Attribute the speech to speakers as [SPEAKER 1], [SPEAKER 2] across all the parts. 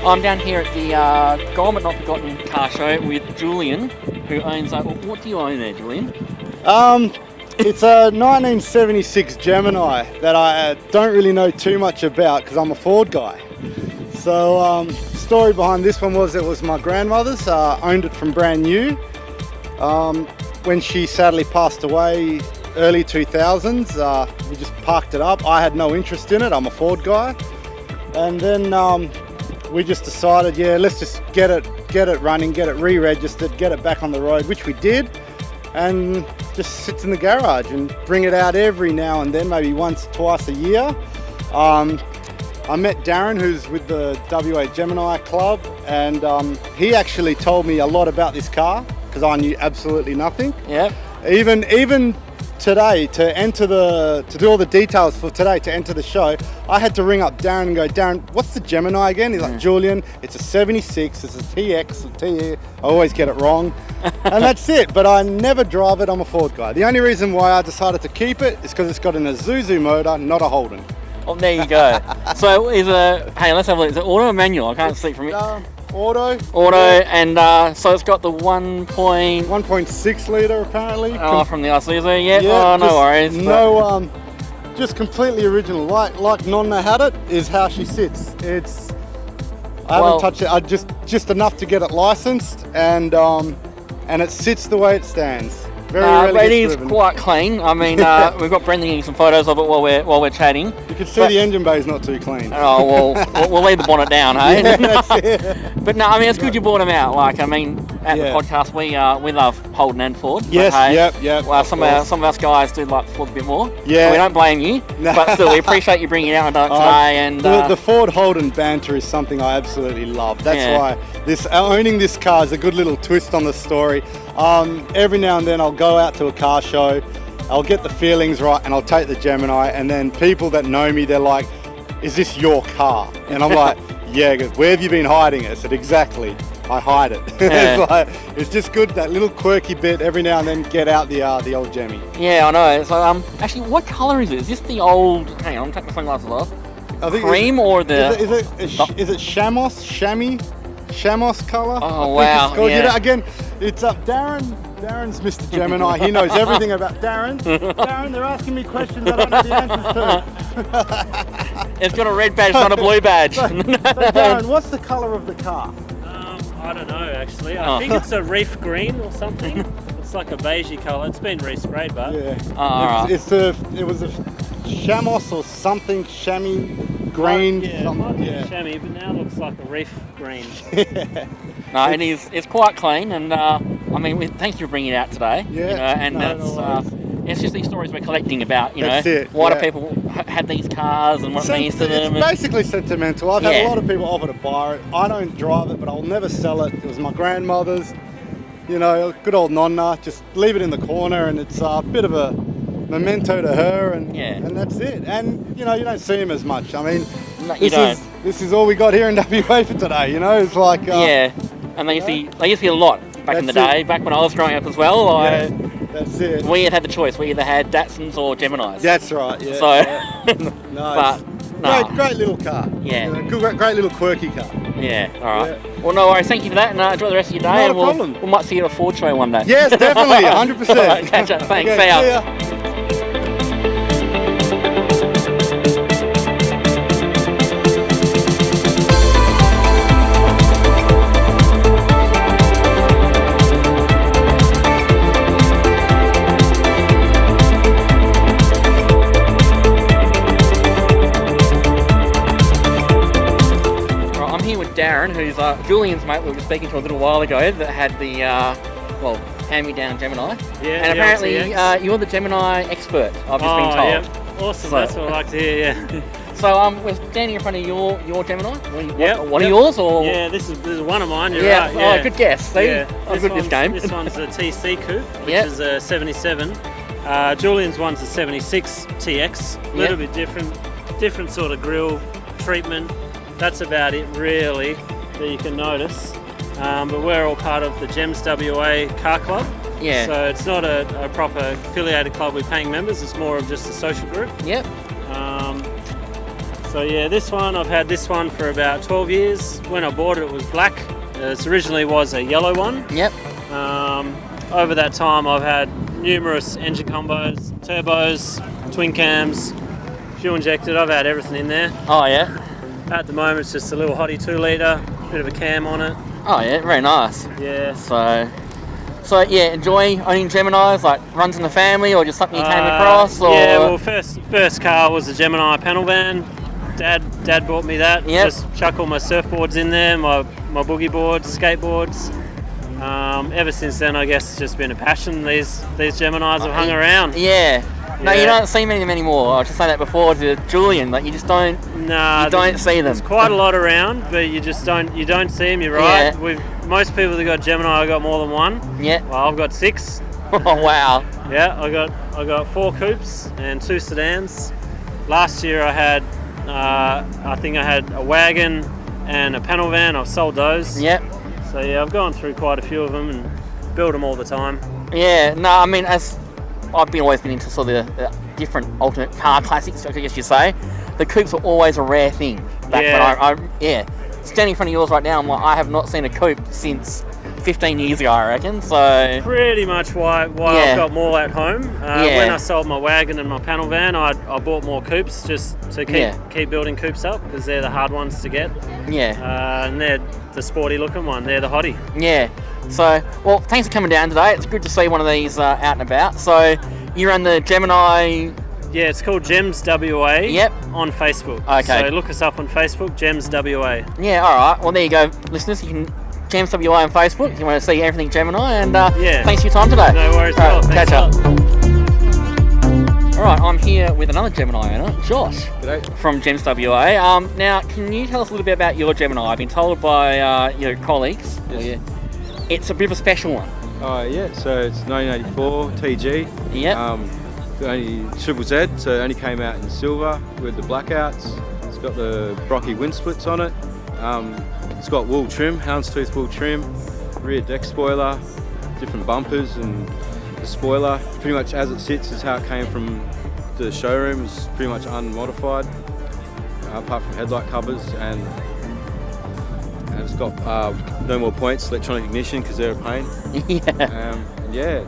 [SPEAKER 1] I'm down here at the Gone But Not Forgotten car show with Julian, who owns... what do you own there, Julian?
[SPEAKER 2] It's a 1976 Gemini that I don't really know too much about because I'm a Ford guy. So, story behind this one was it was my grandmother's, owned it from brand new. When she sadly passed away, early 2000s, we just parked it up. I had no interest in it, I'm a Ford guy. And then we just decided, yeah, let's just get it running, get it re-registered, get it back on the road, which we did. And just sits in the garage and bring it out every now and then, maybe once, twice a year. I met Darren, who's with the WA Gemini Club, and he actually told me a lot about this car because I knew absolutely nothing.
[SPEAKER 1] Yeah.
[SPEAKER 2] Even today to do all the details for today to enter the show, I had to ring up Darren and go, Darren, what's the Gemini again? He's like, Julian, it's a 76, it's a TX, a TE. I always get it wrong. And that's it, but I never drive it, I'm a Ford guy. The only reason why I decided to keep it is because it's got an Isuzu motor, not a Holden.
[SPEAKER 1] Oh, there you go. So hey, let's have a look. Is it auto or manual? I can't see from it.
[SPEAKER 2] Auto.
[SPEAKER 1] Yeah. And so it's got the
[SPEAKER 2] 1.6 litre apparently.
[SPEAKER 1] Oh, from the Isuzu, yeah. Oh, no worries.
[SPEAKER 2] No, just completely original. Like Nonna had it, is how she sits. I haven't touched it. Just enough to get it licensed, and it sits the way it stands.
[SPEAKER 1] But it is quite clean. I mean, we've got Brendan getting some photos of it while we're chatting.
[SPEAKER 2] You can see the engine bay is not too clean.
[SPEAKER 1] Oh well, we'll leave the bonnet down, hey.
[SPEAKER 2] Yeah, that's it.
[SPEAKER 1] But no, I mean it's good you brought them out. Like I mean, at the podcast we love Holden and Ford.
[SPEAKER 2] Yes,
[SPEAKER 1] hey,
[SPEAKER 2] yep.
[SPEAKER 1] Well, some of us guys do like Ford a bit more.
[SPEAKER 2] Yeah.
[SPEAKER 1] So we don't blame you, but still we appreciate you bringing it out today. And
[SPEAKER 2] the Ford Holden banter is something I absolutely love. That's why owning this car is a good little twist on the story. Every now and then I'll go out to a car show, I'll get the feelings right, and I'll take the Gemini, and then people that know me, they're like, is this your car? And I'm like, yeah. Goes, where have you been hiding it? I said, exactly, I hide it.
[SPEAKER 1] Yeah.
[SPEAKER 2] it's just good, that little quirky bit every now and then, get out the old Gemmy.
[SPEAKER 1] Yeah, I know. So actually, what colour is it? Is this the old, hang on, take my sunglasses off.
[SPEAKER 2] I think
[SPEAKER 1] cream or the...
[SPEAKER 2] Is it Shamos colour?
[SPEAKER 1] Oh, wow.
[SPEAKER 2] Yeah. You know, again, it's up. Darren's Mr. Gemini. He knows everything about Darren. Darren, they're asking me questions I don't know the answers to.
[SPEAKER 1] It's got a red badge, not a blue badge.
[SPEAKER 2] So Darren, what's the colour of the car?
[SPEAKER 3] I don't know actually. I think it's a reef green or something. It's like a beigey colour. It's been resprayed, but
[SPEAKER 2] it was a Shamos or something, chamois green.
[SPEAKER 3] Chamois, but now it looks like a reef green.
[SPEAKER 1] No, it's quite clean, and I mean, thank you for bringing it out today.
[SPEAKER 2] Yeah,
[SPEAKER 1] you know, it's just these stories we're collecting about. Why do people have these cars and what it means to them?
[SPEAKER 2] It's basically sentimental. I've had a lot of people offer to buy it. I don't drive it, but I'll never sell it. It was my grandmother's. You know, good old Nonna. Just leave it in the corner, and it's a bit of a memento to her, and that's it. And you know, you don't see him as much. I mean, this is all we got here in WA for today. You know, it's like
[SPEAKER 1] and they used to be a lot back in the day, back when I was growing up as well.
[SPEAKER 2] That's it.
[SPEAKER 1] We had the choice. We either had Datsuns or Geminis.
[SPEAKER 2] That's right. Yeah.
[SPEAKER 1] So,
[SPEAKER 2] nice.
[SPEAKER 1] But
[SPEAKER 2] great little car.
[SPEAKER 1] Yeah.
[SPEAKER 2] You know, great little quirky car.
[SPEAKER 1] Yeah. All right. Yeah. Well, no worries. Thank you for that, and enjoy the rest of your day.
[SPEAKER 2] Not a problem.
[SPEAKER 1] We might see you at a Ford show one day.
[SPEAKER 2] Yes, definitely, 100%.
[SPEAKER 1] Right, catch up. Thanks.
[SPEAKER 2] Okay,
[SPEAKER 1] see ya. Darren, who's Julian's mate we were speaking to a little while ago, that had the hand-me-down Gemini.
[SPEAKER 3] Yeah,
[SPEAKER 1] and apparently you're the Gemini expert, I've just been told.
[SPEAKER 3] Yeah. Awesome, that's what I like to hear, yeah.
[SPEAKER 1] So we're standing in front of your Gemini. One of yours, or?
[SPEAKER 3] Yeah, this is one of mine, you're right. Yeah.
[SPEAKER 1] Oh, good guess. See? I'm good at this game.
[SPEAKER 3] This one's a TC Coupe, which is a 77. Julian's one's a 76 TX, a little bit different sort of grille treatment. That's about it really that you can notice. But we're all part of the Gems WA car club.
[SPEAKER 1] Yeah.
[SPEAKER 3] So it's not a proper affiliated club with paying members, it's more of just a social group.
[SPEAKER 1] Yep.
[SPEAKER 3] So yeah, this one, I've had this one for about 12 years. When I bought it, it was black. It originally was a yellow one.
[SPEAKER 1] Yep.
[SPEAKER 3] Over that time, I've had numerous engine combos, turbos, twin cams, fuel injected. I've had everything in there.
[SPEAKER 1] Oh yeah.
[SPEAKER 3] At the moment, it's just a little hottie 2 litre, bit of a cam on it.
[SPEAKER 1] Oh yeah, very nice.
[SPEAKER 3] Yeah.
[SPEAKER 1] So yeah, enjoy owning Geminis, like runs in the family, or just something you came across? Or?
[SPEAKER 3] Yeah, well, first car was a Gemini Panelvan. Dad bought me that.
[SPEAKER 1] Yep.
[SPEAKER 3] Just chuck all my surfboards in there, my boogie boards, skateboards. Ever since then, I guess it's just been a passion. These Geminis have hung around.
[SPEAKER 1] Yeah. No, you don't see many of them anymore. I was just saying that before to Julian. Like you just don't.
[SPEAKER 3] Nah,
[SPEAKER 1] you don't see them.
[SPEAKER 3] There's quite a lot around, but you just don't. You don't see them. You're right. Most people that got Gemini, I got more than one.
[SPEAKER 1] Yeah.
[SPEAKER 3] Well, I've got 6.
[SPEAKER 1] Oh wow.
[SPEAKER 3] Yeah, I got 4 coupes and 2 sedans. Last year I had, I think I had a wagon and a panel van. I've sold those.
[SPEAKER 1] Yep.
[SPEAKER 3] So yeah, I've gone through quite a few of them and build them all the time.
[SPEAKER 1] Yeah. No, I mean, as I've always been into sort of the different alternate car classics, I guess you say. The coupes were always a rare thing. Back when standing in front of yours right now, I'm like, I have not seen a coupe since 15 years ago, I reckon. So
[SPEAKER 3] pretty much why I've got more at home. When I sold my wagon and my panel van, I bought more coupes just to keep building coupes up because they're the hard ones to get.
[SPEAKER 1] Yeah.
[SPEAKER 3] And they're the sporty looking one. They're the hottie.
[SPEAKER 1] Yeah. So, well, thanks for coming down today. It's good to see one of these out and about. So, you run the Gemini.
[SPEAKER 3] Yeah, it's called Gems WA.
[SPEAKER 1] Yep.
[SPEAKER 3] On Facebook.
[SPEAKER 1] Okay.
[SPEAKER 3] So look us up on Facebook, Gems WA.
[SPEAKER 1] Yeah. All right. Well, there you go, listeners. You can Gems WA on Facebook. If you want to see everything Gemini, and thanks for your time today.
[SPEAKER 3] No worries at all.
[SPEAKER 1] Catch up. All right, I'm here with another Gemini owner, Josh.
[SPEAKER 4] G'day.
[SPEAKER 1] From Gems WA. Now, can you tell us a little bit about your Gemini? I've been told by your colleagues, it's a bit of a special one.
[SPEAKER 4] Yeah, so it's 1984 TG.
[SPEAKER 1] Yep.
[SPEAKER 4] Only triple Z, so it only came out in silver with the blackouts. It's got the Brocky wind splits on it. It's got wool trim, houndstooth wool trim, rear deck spoiler, different bumpers, and the spoiler. Pretty much as it sits is how it came from the showroom. It's pretty much unmodified, apart from headlight covers, and it's got no more points, electronic ignition, because they're a pain.
[SPEAKER 1] Yeah.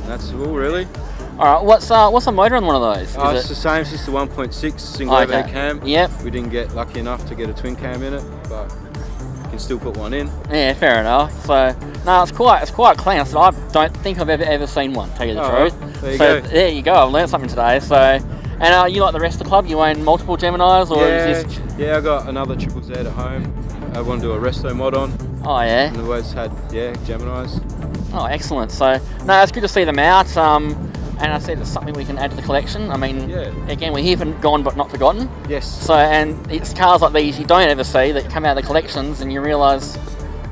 [SPEAKER 4] That's all really.
[SPEAKER 1] All right, what's the motor on one of those?
[SPEAKER 4] It's the same, it's just the 1.6 single overhead cam.
[SPEAKER 1] Yep.
[SPEAKER 4] We didn't get lucky enough to get a twin cam in it, but you can still put one in.
[SPEAKER 1] Yeah, fair enough. So, no, it's quite clean. So I don't think I've ever seen one, tell you the truth.
[SPEAKER 4] Right. There you
[SPEAKER 1] go.
[SPEAKER 4] There
[SPEAKER 1] you go. I've learned something today. So, and you like the rest of the club? You own multiple Geminis, or is this?
[SPEAKER 4] Yeah, I got another triple Z at home. I want to do a resto mod on.
[SPEAKER 1] Oh yeah.
[SPEAKER 4] And I've always had Geminis.
[SPEAKER 1] Oh, excellent. So, no, it's good to see them out. And I said it's something we can add to the collection. I mean, again, we're here for Gone But Not Forgotten.
[SPEAKER 4] Yes.
[SPEAKER 1] So, and it's cars like these you don't ever see that come out of the collections, and you realise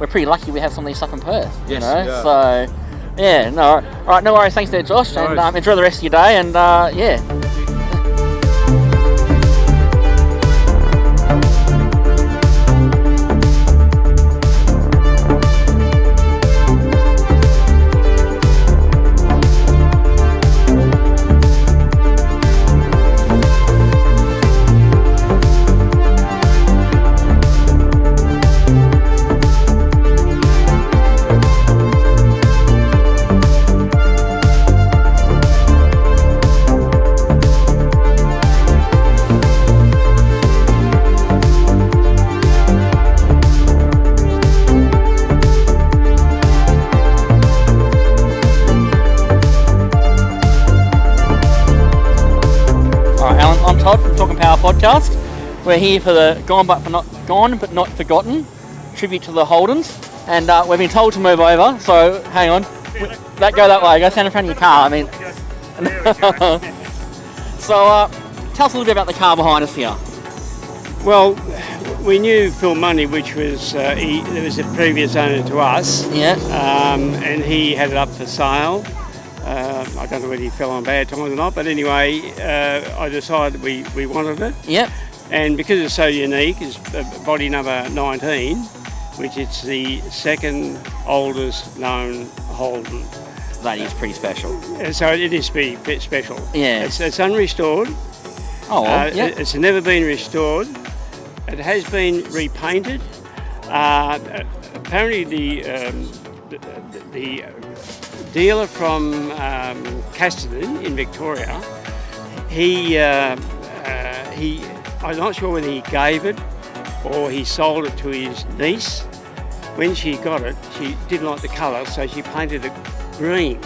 [SPEAKER 1] we're pretty lucky we have some of these stuff in Perth.
[SPEAKER 4] Yes,
[SPEAKER 1] you know. So, yeah, no, all right, no worries. Thanks there, Josh, and enjoy the rest of your day. And I'm Todd from Talking Power Podcast. We're here for the Gone But Not Forgotten tribute to the Holdens, and we've been told to move over. So hang on, go that way. Go stand in front of your car. I mean, so tell us a little bit about the car behind us here.
[SPEAKER 5] Well, we knew Phil Mundy, which was there was a previous owner to us.
[SPEAKER 1] Yeah.
[SPEAKER 5] And he had it up for sale. I don't know whether he fell on bad times or not, but anyway, I decided we wanted it.
[SPEAKER 1] Yep.
[SPEAKER 5] And because it's so unique, it's body number 19, which is the second oldest known Holden.
[SPEAKER 1] That is pretty special.
[SPEAKER 5] So it is pretty special.
[SPEAKER 1] Yeah.
[SPEAKER 5] It's unrestored.
[SPEAKER 1] Oh, well, yeah.
[SPEAKER 5] It's never been restored. It has been repainted. Apparently the dealer from Casterton in Victoria, I'm not sure whether he gave it or he sold it to his niece. When she got it, she didn't like the colour, so she painted it green.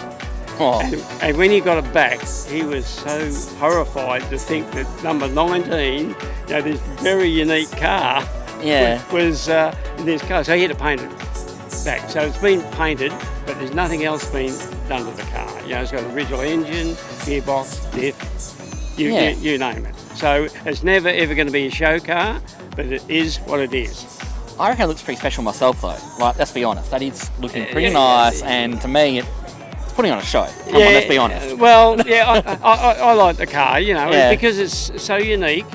[SPEAKER 1] Oh.
[SPEAKER 5] And when he got it back, he was so horrified to think that number 19, this very unique car, was in this car. So he had to paint it back. So it's been painted, but there's nothing else been done to the car. It's got an original engine, gearbox, diff, you name it. So it's never ever going to be a show car, but it is what it is.
[SPEAKER 1] I reckon it looks pretty special myself, though. Like, let's be honest. That is looking pretty nice, and to me, it's putting on a show. Come on, let's be honest.
[SPEAKER 5] Well, I like the car, because it's so unique,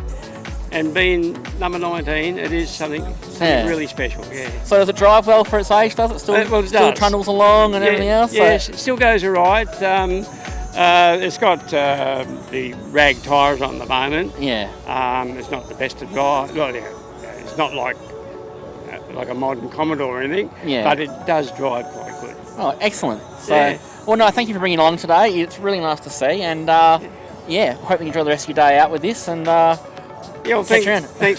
[SPEAKER 5] and being number 19, it is something really special. Yeah.
[SPEAKER 1] So does it drive well for its age? Does it still trundles along and everything else?
[SPEAKER 5] Yes, it still goes all right. It's got the rag tyres on the moment.
[SPEAKER 1] Yeah.
[SPEAKER 5] It's not the best to drive. Well, it's not like a modern Commodore or anything, but it does drive quite good.
[SPEAKER 1] Oh, excellent. So, well, no, thank you for bringing it along today. It's really nice to see, and hope you enjoy the rest of your day out with this. And
[SPEAKER 5] thanks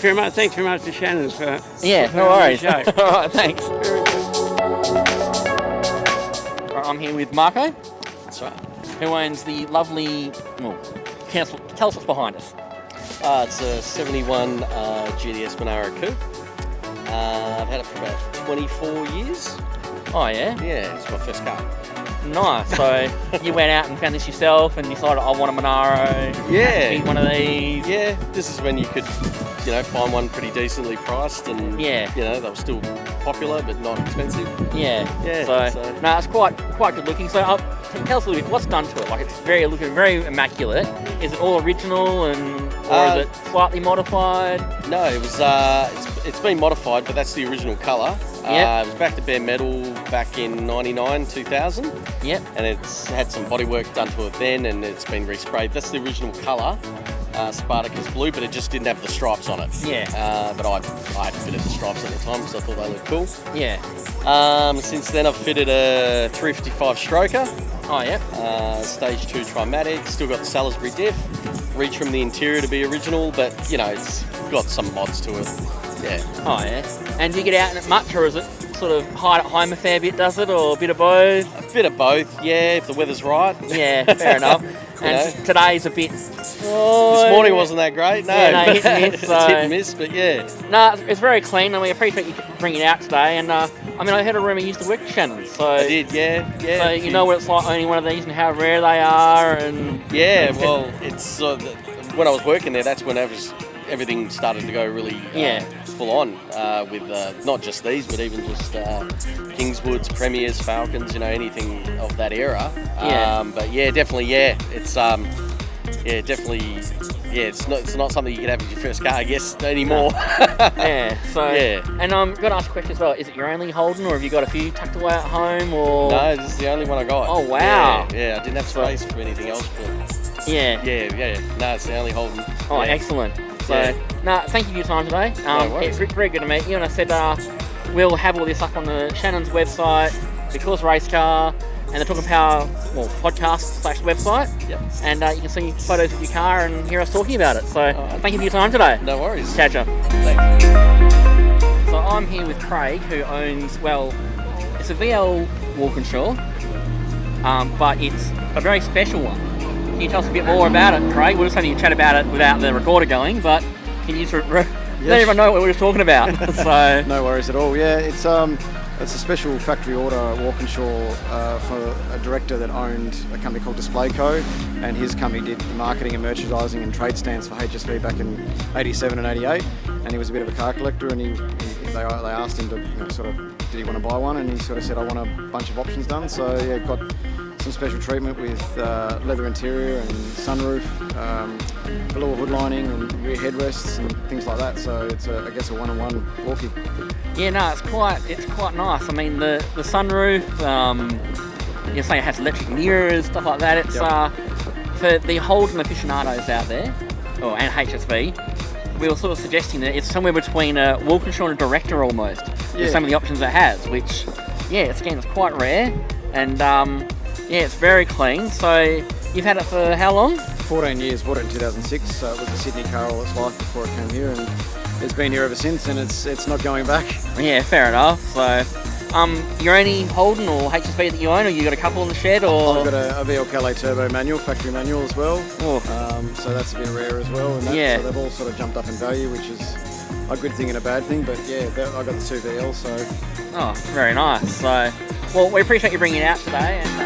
[SPEAKER 5] very much. Thanks very much to Shannons for
[SPEAKER 1] no worries.
[SPEAKER 5] The show.
[SPEAKER 1] All right, thanks. Right, I'm here with Marco.
[SPEAKER 6] That's right.
[SPEAKER 1] Who owns the lovely. Well, tell us what's behind us.
[SPEAKER 6] It's a 71 GTS Monaro Coupe. I've had it for about 24 years.
[SPEAKER 1] Oh, yeah?
[SPEAKER 6] Yeah, it's my first car.
[SPEAKER 1] Nice. So you went out and found this yourself and decided, I want a Monaro.
[SPEAKER 6] Yeah.
[SPEAKER 1] Need one of these.
[SPEAKER 6] Yeah, this is when you could, find one pretty decently priced and, they were still popular but not expensive.
[SPEAKER 1] Yeah.
[SPEAKER 6] Yeah.
[SPEAKER 1] So no, it's quite good looking. So tell us a little bit, what's done to it? Like, it's looking very immaculate. Is it all original or is it slightly modified?
[SPEAKER 6] No, it was. It's been modified, but that's the original colour. It was back to bare metal back in 99, 2000.
[SPEAKER 1] Yep.
[SPEAKER 6] And it's had some bodywork done to it then, and it's been resprayed. That's the original colour, Spartacus blue, but it just didn't have the stripes on it.
[SPEAKER 1] Yeah.
[SPEAKER 6] But I fitted the stripes at the time because I thought they looked cool.
[SPEAKER 1] Yeah.
[SPEAKER 6] Since then, I've fitted a 355 stroker.
[SPEAKER 1] Oh, yeah.
[SPEAKER 6] Stage 2 Trimatic. Still got the Salisbury diff. Retrimmed the interior to be original, but it's got some mods to it. Yeah.
[SPEAKER 1] Oh, yeah. And do you get out in it much, or is it sort of hide at home a fair bit, does it, or a bit of both?
[SPEAKER 6] A bit of both, yeah, if the weather's right.
[SPEAKER 1] Yeah, fair enough. And today's a bit...
[SPEAKER 6] This morning wasn't that great, no.
[SPEAKER 1] Yeah, no, hit and miss.
[SPEAKER 6] It's hit and miss, but yeah.
[SPEAKER 1] No, it's very clean, and we appreciate you bringing it out today. And I heard a rumour you used to work at Shannons, so...
[SPEAKER 6] I did, yeah.
[SPEAKER 1] So you know what it's like owning one of these and how rare they are, and...
[SPEAKER 6] Yeah, well, it's... when I was working there, that's when everything started to go really full on with not just these, but even just Kingswoods, Premiers, Falcons, anything of that era. But definitely, it's it's not something you can have as your first car, I guess, anymore.
[SPEAKER 1] And I'm going to ask a question as well. Is it your only Holden, or have you got a few tucked away at home? Or
[SPEAKER 6] no, this is the only one I got.
[SPEAKER 1] Oh wow!
[SPEAKER 6] Yeah, I didn't have space for anything else. But
[SPEAKER 1] yeah.
[SPEAKER 6] No, it's the only Holden.
[SPEAKER 1] Oh, excellent. So, thank you for your time today. It's very good to meet you. And I said we'll have all this up on the Shannons website, because race car, and the Talking Power podcast/website.
[SPEAKER 6] Yep.
[SPEAKER 1] And you can see photos of your car and hear us talking about it. So, thank you for your time today.
[SPEAKER 6] No worries.
[SPEAKER 1] Catch up.
[SPEAKER 6] Thanks.
[SPEAKER 1] So I'm here with Craig, who owns, it's a VL Walkinshaw, but it's a very special one. Can you tell us a bit more about it, Craig? We're just having a chat about it without the recorder going, but can you let everyone know what we were talking about? So
[SPEAKER 7] no worries at all. Yeah, it's a special factory order Walkinshaw for a director that owned a company called Display Co, and his company did the marketing and merchandising and trade stands for HSV back in '87 and '88. And he was a bit of a car collector, and they asked him to did he want to buy one, and he sort of said, I want a bunch of options done. So got some special treatment with leather interior and sunroof, velour hood lining and rear headrests and things like that. So it's I guess a one-on-one walkie.
[SPEAKER 1] Yeah, no, it's quite nice. I mean, the sunroof, you're saying it has electric mirrors, stuff like that. It's for the Holden aficionados out there. and HSV, we were sort of suggesting that it's somewhere between a Walkinshaw and a Director almost. With some of the options it has, which, it's quite rare, and it's very clean. So you've had it for how long?
[SPEAKER 7] 14 years, bought it in 2006, so it was a Sydney car all its life before it came here, and it's been here ever since, and it's not going back.
[SPEAKER 1] Yeah, fair enough. So, your only Holden or HSV that you own, or you got a couple in the shed, or?
[SPEAKER 7] I've got a VL Calais turbo manual, factory manual as well. So that's a bit rare as well, and so they've all sort of jumped up in value, which is a good thing and a bad thing, but I got the 2 VL, so.
[SPEAKER 1] Oh, very nice. So, well, we appreciate you bringing it out today. And,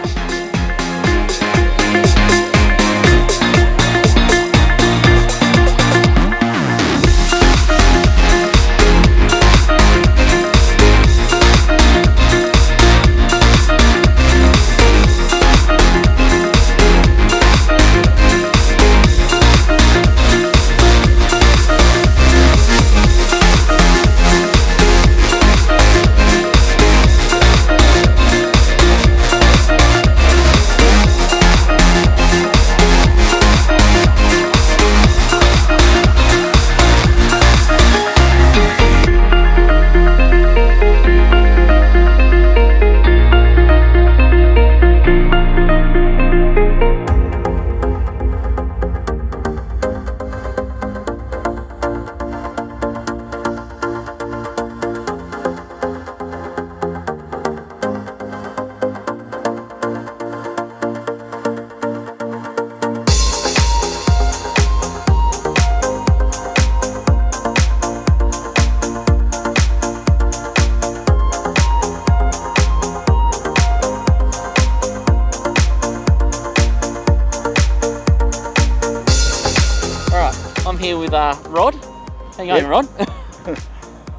[SPEAKER 1] here with Rod. How you going, Rod?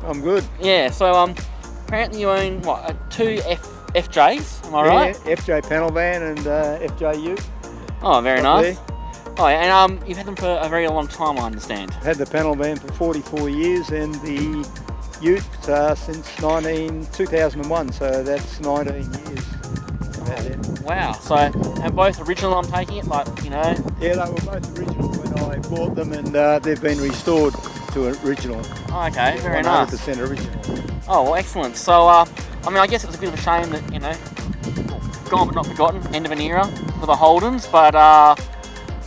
[SPEAKER 8] I'm good.
[SPEAKER 1] Yeah, so apparently you own what, 2 FJs, am I right?
[SPEAKER 8] FJ Panelvan and FJ Ute.
[SPEAKER 1] Oh, very nice. Oh, yeah, and you've had them for a very long time, I understand.
[SPEAKER 8] Had the Panelvan for 44 years and the Ute since 2001, so that's 19 years.
[SPEAKER 1] Wow, so, and both original, I'm taking it, like, you know?
[SPEAKER 8] Yeah, they were both original when I bought them, and they've been restored to original.
[SPEAKER 1] Oh, okay, very nice.
[SPEAKER 8] 100% original.
[SPEAKER 1] Oh, well, excellent. So, I mean, I guess it was a bit of a shame that, you know, gone but not forgotten, end of an era for the Holdens, but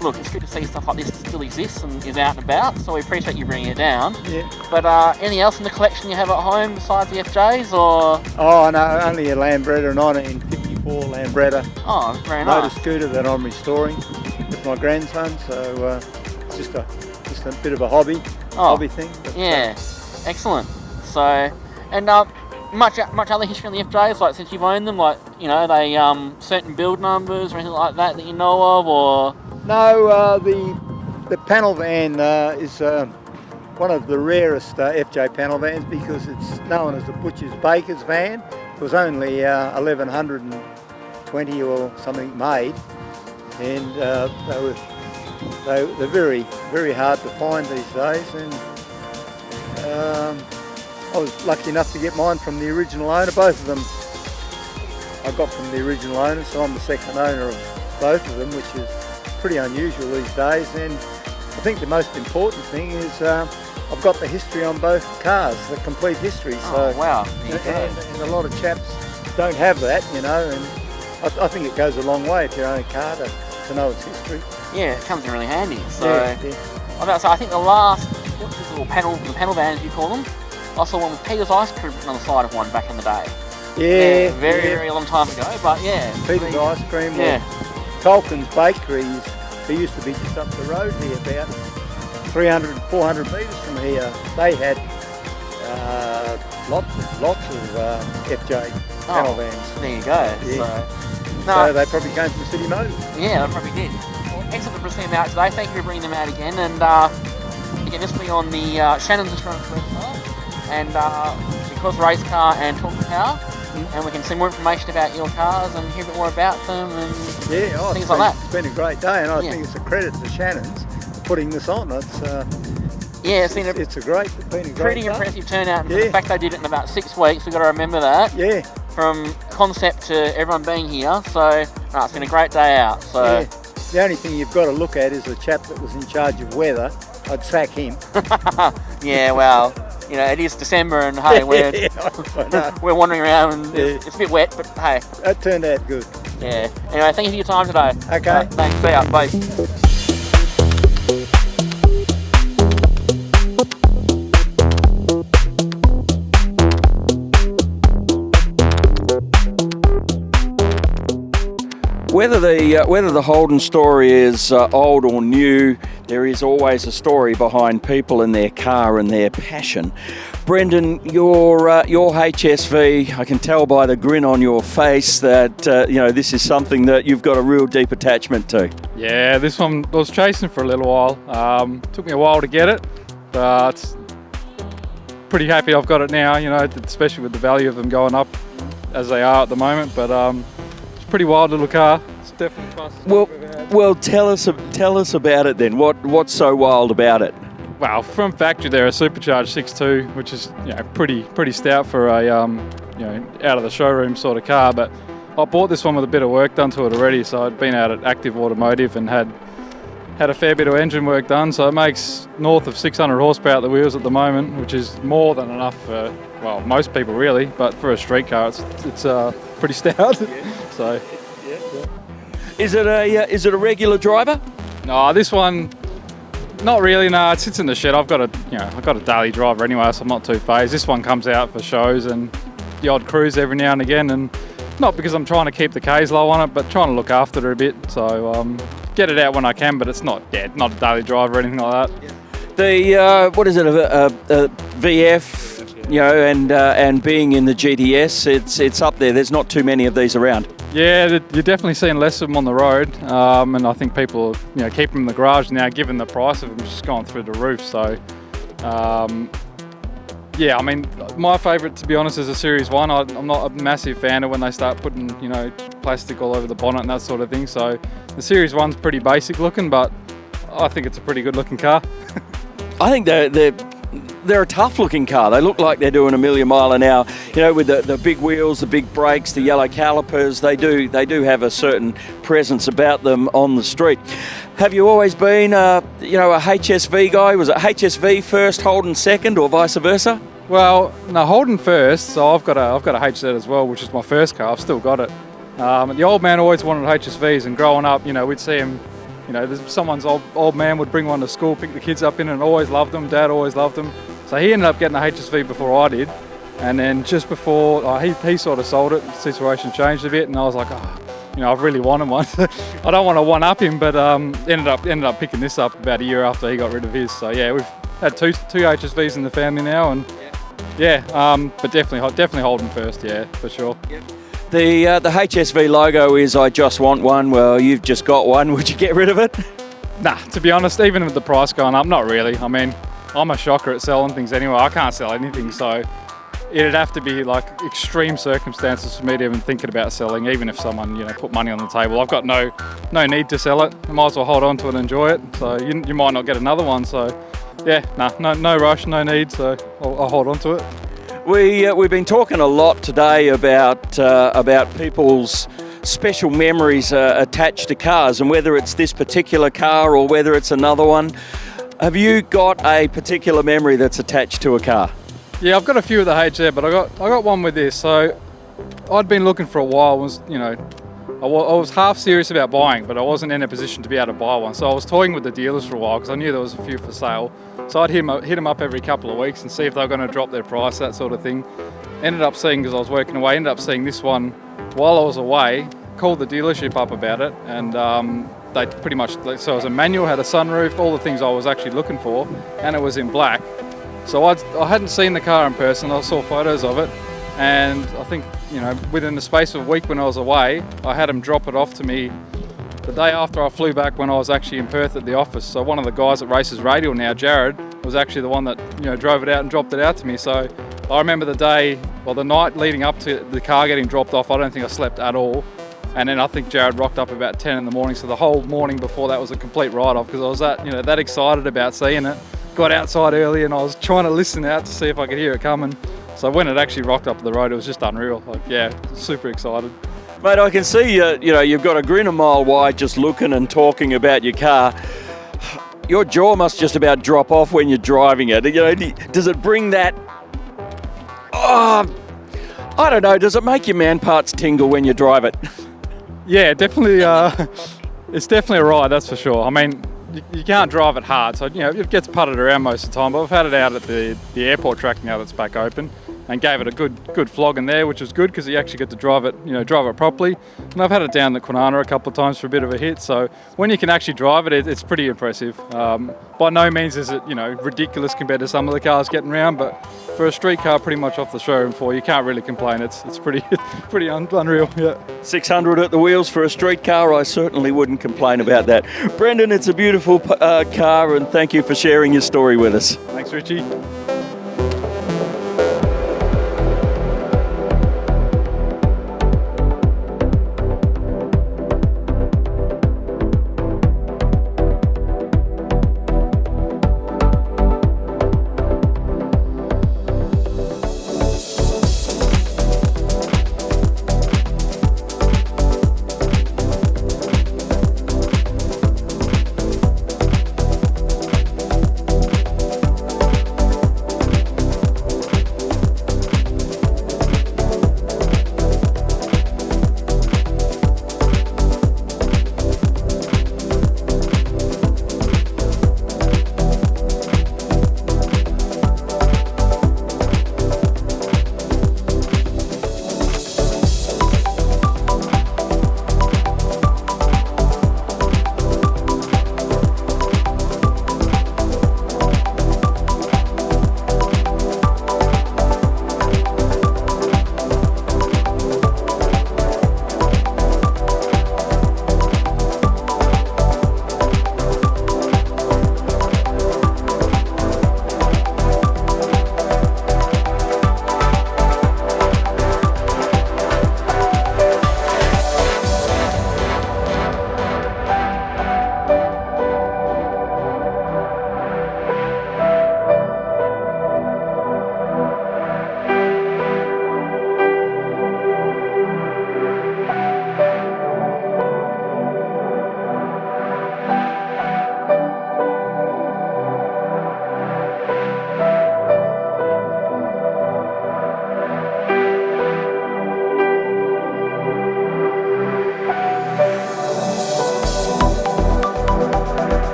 [SPEAKER 1] look, it's good to see stuff like this still exists and is out and about, so we appreciate you bringing it down.
[SPEAKER 8] Yeah.
[SPEAKER 1] But anything else in the collection you have at home besides the FJs, or?
[SPEAKER 8] Oh, no, only a Lambretta, 1954 Lambretta.
[SPEAKER 1] Oh, very nice.
[SPEAKER 8] Motor scooter that I'm restoring with my grandson, so it's just a bit of a hobby thing. But,
[SPEAKER 1] yeah, excellent. So, and much other history on the FJs, like since you've owned them, like, you know, they certain build numbers or anything like that you know of, or?
[SPEAKER 8] No, the Panelvan is one of the rarest FJ Panelvans because it's known as the Butcher's Baker's van. It was only 1120 or something made, and they're very, very hard to find these days. And I was lucky enough to get mine from the original owner. Both of them I got from the original owner, so I'm the second owner of both of them, which is pretty unusual these days. And I think the most important thing is I've got the history on both cars, the complete history.
[SPEAKER 1] Oh, so, wow.
[SPEAKER 8] And a lot of chaps don't have that, you know, and I think it goes a long way if you own a car to know its history.
[SPEAKER 1] Yeah, it comes in really handy. So,
[SPEAKER 8] yeah.
[SPEAKER 1] I think the last little panel vans, you call them, I saw one with Peter's Ice Cream written on the side of one back in the day.
[SPEAKER 8] Yeah.
[SPEAKER 1] Very long time ago, but yeah.
[SPEAKER 8] Peter's Ice Cream.
[SPEAKER 1] Yeah.
[SPEAKER 8] Tolkien's Bakeries, they used to be just up the road here, about 300, 400 metres from here. They had lots of FJ panel vans.
[SPEAKER 1] There you go.
[SPEAKER 8] Yeah. So they probably came from City Motors.
[SPEAKER 1] Yeah, they probably did. Well, excellent to bring them out today. Thank you for bringing them out again. And again, this will be on the Shannons Insurance website. And because race car and talking car. And we can see more information about your cars and hear a bit more about them and things like that.
[SPEAKER 8] It's been a great day, and I think it's a credit to Shannons for putting this on. It's
[SPEAKER 1] it's been
[SPEAKER 8] a great
[SPEAKER 1] pretty impressive turnout. And the fact they did it in about 6 weeks, we've got to remember that.
[SPEAKER 8] Yeah.
[SPEAKER 1] From concept to everyone being here, so it's been a great day out. So
[SPEAKER 8] The only thing you've got to look at is the chap that was in charge of weather. I'd sack him.
[SPEAKER 1] Yeah, well, it is December and hey, we're wandering around and it's a bit wet, but hey.
[SPEAKER 8] That turned out good.
[SPEAKER 1] Yeah. Anyway, thank you for your time today.
[SPEAKER 8] Okay.
[SPEAKER 1] Thanks. See ya. Bye.
[SPEAKER 9] Whether the Holden story is old or new, there is always a story behind people and their car and their passion. Brendan, your HSV, I can tell by the grin on your face that this is something that you've got a real deep attachment to.
[SPEAKER 10] Yeah, this one I was chasing for a little while. Took me a while to get it, but pretty happy I've got it now. Especially with the value of them going up as they are at the moment. But it's a pretty wild little car. It's definitely the fastest I've ever had.
[SPEAKER 9] Well, tell us about it then. What's so wild about it?
[SPEAKER 10] Well, from factory they're a supercharged 6.2, which is pretty stout for a out of the showroom sort of car. But I bought this one with a bit of work done to it already, so I'd been out at Active Automotive and had a fair bit of engine work done. So it makes north of 600 horsepower at the wheels at the moment, which is more than enough for most people really. But for a street car, it's pretty stout. So.
[SPEAKER 9] Is it a regular driver?
[SPEAKER 10] No, this one, not really. No, it sits in the shed. I've got a daily driver anyway, so I'm not too phased. This one comes out for shows and the odd cruise every now and again, and not because I'm trying to keep the K's low on it, but trying to look after it a bit. So get it out when I can, but it's not a daily driver or anything like that.
[SPEAKER 9] The what is it? A VF, and being in the GTS, it's up there. There's not too many of these around.
[SPEAKER 10] Yeah, you're definitely seeing less of them on the road, and I think people keep them in the garage now, given the price of them just gone through the roof. So, my favourite, to be honest, is a Series 1. I'm not a massive fan of when they start putting plastic all over the bonnet and that sort of thing. So the Series 1's pretty basic looking, but I think it's a pretty good looking car.
[SPEAKER 9] I think they're a tough looking car. They look like they're doing a million mile an hour, with the big wheels, the big brakes, the yellow calipers. They do have a certain presence about them on the street. Have you always been a HSV guy? Was it HSV first, Holden second, or vice versa?
[SPEAKER 10] Well, no, Holden first. So I've got a HZ as well, which is my first car. I've still got it. The old man always wanted HSVs, and growing up, we'd see him. Someone's old man would bring one to school, pick the kids up in, and always loved them. Dad always loved them. So he ended up getting a HSV before I did, and then just before he sort of sold it, the situation changed a bit, and I was like, I really wanted one. I don't want to one-up him, but ended up picking this up about a year after he got rid of his. So yeah, we've had two HSVs in the family now, and but definitely Holden first, yeah, for sure.
[SPEAKER 9] Yep. The HSV logo is "I just want one." Well, you've just got one. Would you get rid of it?
[SPEAKER 10] Nah, to be honest, even with the price going up, not really. I mean, I'm a shocker at selling things anyway. I can't sell anything, so it'd have to be like extreme circumstances for me to even thinking about selling, even if someone put money on the table. I've got no need to sell it. I might as well hold on to it and enjoy it. So you might not get another one. So yeah, no rush, no need. So I'll hold on to it.
[SPEAKER 9] We've been talking a lot today about people's special memories attached to cars, and whether it's this particular car or whether it's another one. Have you got a particular memory that's attached to a car?
[SPEAKER 10] Yeah, I've got a few of the HZ, but I got one with this. So I'd been looking for a while. I was half serious about buying, but I wasn't in a position to be able to buy one. So I was toying with the dealers for a while because I knew there was a few for sale. So I'd hit them up every couple of weeks and see if they were going to drop their price, that sort of thing. Ended up seeing, because I was working away, this one while I was away. Called the dealership up about it, and they pretty much, so it was a manual, had a sunroof, all the things I was actually looking for, and it was in black. So I hadn't seen the car in person. I saw photos of it, and I think within the space of a week when I was away, I had them drop it off to me the day after I flew back, when I was actually in Perth at the office. So one of the guys that races radial now, Jared, was actually the one that drove it out and dropped it out to me. So I remember the night leading up to the car getting dropped off, I don't think I slept at all. And then I think Jared rocked up about 10 in the morning. So the whole morning before that was a complete write-off, because I was that excited about seeing it. Got outside early and I was trying to listen out to see if I could hear it coming. So when it actually rocked up the road, it was just unreal. Super excited.
[SPEAKER 9] Mate, I can see you've got a grin a mile wide just looking and talking about your car. Your jaw must just about drop off when you're driving it. Does it bring that? Oh, I don't know. Does it make your man parts tingle when you drive it?
[SPEAKER 10] Yeah, definitely. It's definitely a ride, that's for sure. I mean, you can't drive it hard, so it gets putted around most of the time. But I've had it out at the airport track now that's back open, and gave it a good flogging there, which was good because you actually get to drive it properly. And I've had it down the Kwinana a couple of times for a bit of a hit. So when you can actually drive it, it's pretty impressive. By no means is it ridiculous compared to some of the cars getting around, but for a street car, pretty much off the showroom floor, you can't really complain. It's pretty unreal. Yeah.
[SPEAKER 9] 600 at the wheels for a street car, I certainly wouldn't complain about that. Brendan, it's a beautiful car, and thank you for sharing your story with us.
[SPEAKER 10] Thanks, Richie.